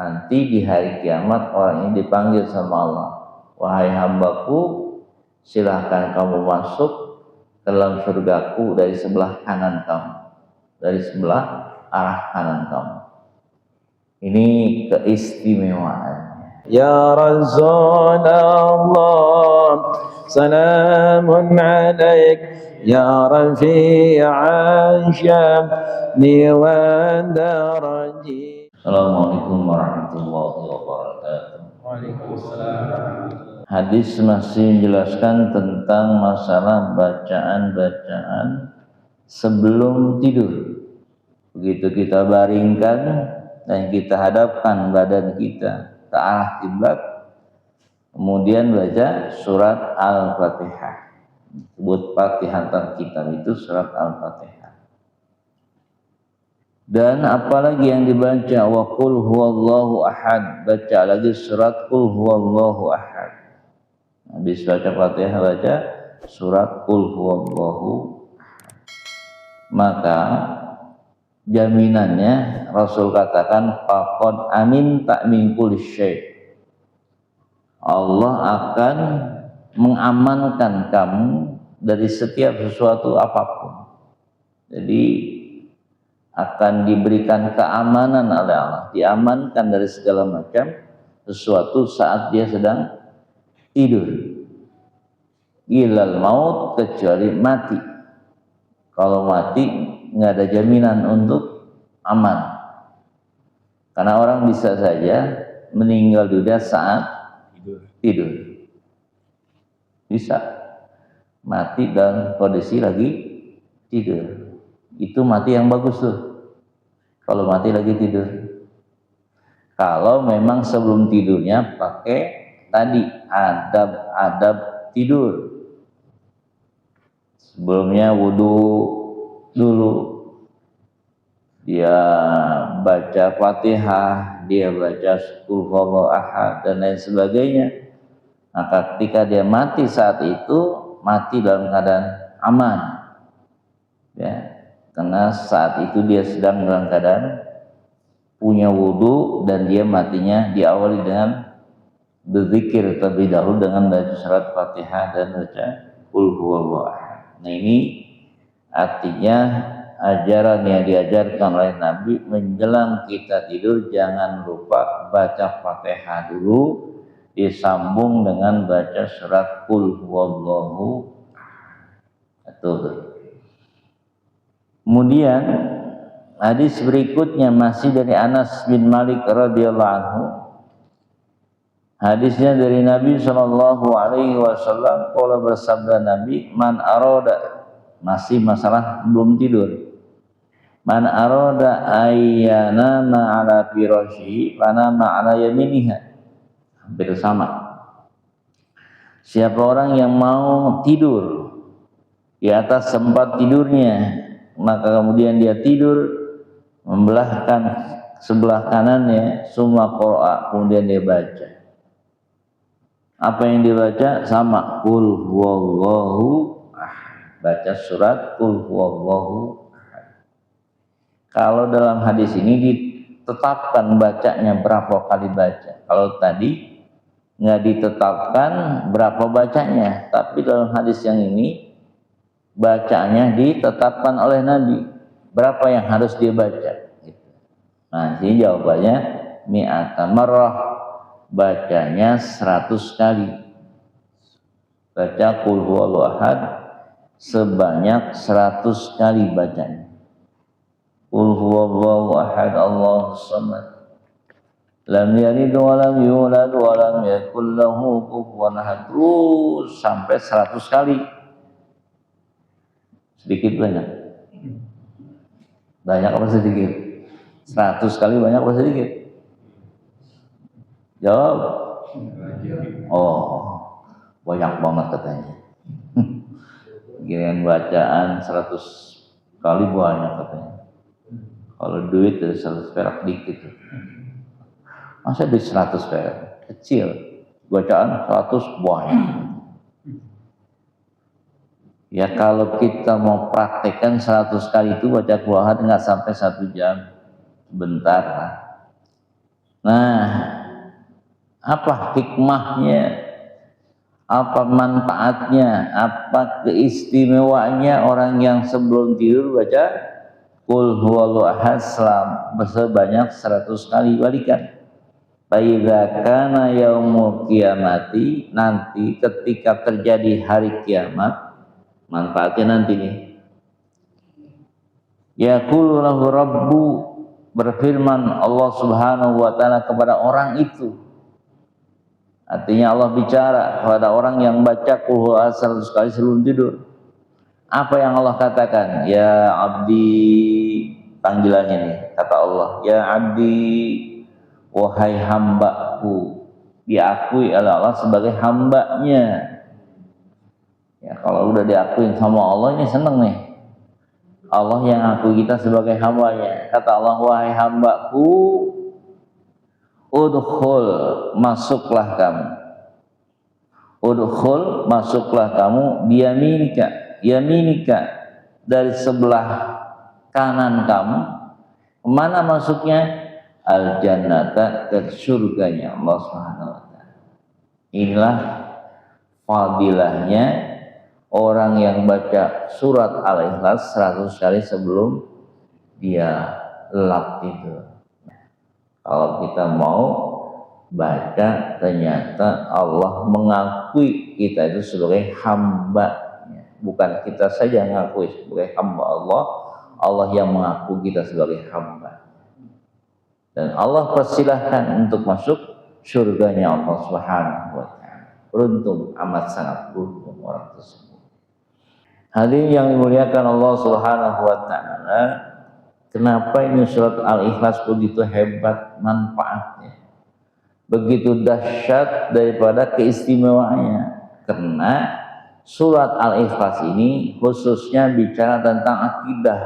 nanti di hari kiamat orang ini dipanggil sama Allah, wahai hambaku, silahkan kamu masuk ke dalam surgaku dari sebelah kanan kamu, dari sebelah arah kanan kamu. Ini keistimewaan. Ya Rasulullah, salamun alaik, ya rafi'an syamli wa daraji. Assalamualaikum warahmatullahi wabarakatuh. Waalaikumsalam. Hadis masih menjelaskan tentang masalah bacaan-bacaan sebelum tidur. Begitu kita baringkan dan kita hadapkan badan kita ke arah kiblat, kemudian baca surat Al-Fatihah. Sebut Fatihah kita itu surat Al-Fatihah. Dan apalagi yang dibaca, wa qul huwallahu ahad, baca lagi surat qul huwallahu ahad. Habis baca Fatihah baca surat qul huwallahu ahad. Maka jaminannya Rasul katakan faqad amin tak min kulli syai'. Allah akan mengamankan kamu dari setiap sesuatu apapun. Jadi akan diberikan keamanan oleh Allah, diamankan dari segala macam sesuatu saat dia sedang tidur. Ilal maut, kecuali mati. Kalau mati nggak ada jaminan untuk aman, karena orang bisa saja meninggal dunia saat tidur. Bisa mati dalam kondisi lagi tidur. Itu mati yang bagus tuh, kalau mati lagi tidur. Kalau memang sebelum tidurnya pakai tadi adab-adab tidur, sebelumnya wudu dulu, dia baca Fatihah, dia baca qul huwallahu ahad dan lain sebagainya. Maka ketika dia mati saat itu, mati dalam keadaan aman, ya, karena saat itu dia sedang dalam keadaan punya wudu dan dia matinya diawali dengan berzikir terlebih dahulu dengan baca surat Fatihah dan baca qul huwallahu ahad. Nah, ini artinya ajaran yang diajarkan oleh Nabi menjelang kita tidur, jangan lupa baca Fatihah dulu, disambung dengan baca surat qul huwallahu ahad. Kemudian hadis berikutnya masih dari Anas bin Malik radhiyallahu anhu. Hadisnya dari Nabi sallallahu alaihi wasallam, qala bersabda Nabi, man arada, masih masalah belum tidur, man arada ayyana ma'ala firashihi fanama 'ala yaminiha. Hampir sama. Siapa orang yang mau tidur di atas tempat tidurnya, maka kemudian dia tidur membelahkan sebelah kanannya, summa qara'a, kemudian dia baca. Apa yang dibaca? Sama qul huwallahu ahad, baca surat qul huwallahu ahad. Kalau dalam hadis ini ditetapkan bacanya berapa kali baca. Kalau tadi nggak ditetapkan berapa bacanya, tapi dalam hadis yang ini bacanya ditetapkan oleh Nabi berapa yang harus dia baca. Nah, ini jawabannya mi'ata marrah, bacanya 100 kali. Baca qul huwallahu ahad sebanyak 100 kali bacanya. Qul huwallahu ahad Allahus samad, lam yalid wa lam yulad wa lam yakul lahu kufuwan ahad, terus sampai 100 kali. Sedikit banyak? Banyak apa sedikit? 100 kali banyak apa sedikit? Jawab. Oh, banyak banget katanya. Giliran bacaan 100 kali banyak katanya. Kalau duit dari 100 perak dikit. Masa duit 100 perak? Kecil. Bacaan 100 banyak. Ya kalau kita mau praktekkan 100 kali itu baca Quran nggak sampai 1 jam. Bentar lah. Nah, Apa hikmahnya, apa manfaatnya, apa keistimewaannya orang yang sebelum tidur baca Qul huwallahu ahad sebanyak 100 kali balikan. Faidza kana yaumul qiyamati, nanti ketika terjadi hari kiamat, manfaatnya nanti nih. Yaqulu lahu rabbu, berfirman Allah Subhanahu wa taala kepada orang itu. Artinya Allah bicara kepada orang yang baca Qul huwallahu ahad 100 kali sebelum tidur. Apa yang Allah katakan? Ya abdi, panggilannya nih, kata Allah, ya abdi, wahai hambaku, diakui oleh Allah sebagai hambanya. Ya, kalau udah diakuin sama Allah ini seneng nih. Allah yang akui kita sebagai hambanya. Kata Allah, wahai hambaku, udkhul, masuklah kamu. Udkhul, masuklah kamu, yaminika, dari sebelah kanan kamu. Kemana masuknya? Al jannata, ke surganya Allah Subhanahu wa taala. Inilah fadilahnya orang yang baca surat Al-Ikhlas 100 kali sebelum dia lelap tidur. Kalau kita mau baca, ternyata Allah mengakui kita itu sebagai hamba. Bukan kita saja mengakui sebagai hamba Allah, Allah yang mengaku kita sebagai hamba. Dan Allah persilahkan untuk masuk surganya Allah Subhanahu wa taala. Beruntung, amat sangat beruntung orang tersebut. Hadirin yang dimuliakan Allah Subhanahu wa taala, kenapa ini surat Al-Ikhlas begitu hebat manfaatnya? Begitu dahsyat daripada keistimewaannya. Karena surat Al-Ikhlas ini khususnya bicara tentang akidah,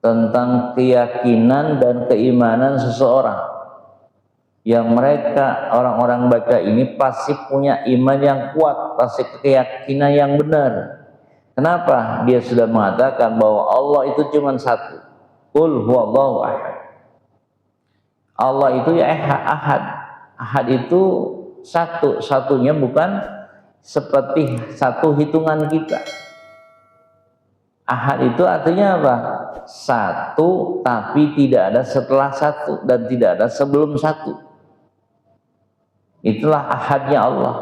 tentang keyakinan dan keimanan seseorang. Yang mereka, orang-orang baca ini pasti punya iman yang kuat, pasti keyakinan yang benar. Kenapa? Dia sudah mengatakan bahwa Allah itu cuma satu. Qul huwallahu ahad. Allah itu ya ahad. Ahad itu satu, satunya bukan seperti satu hitungan kita. Ahad itu artinya apa? Satu tapi tidak ada setelah satu dan tidak ada sebelum satu. Itulah ahadnya Allah.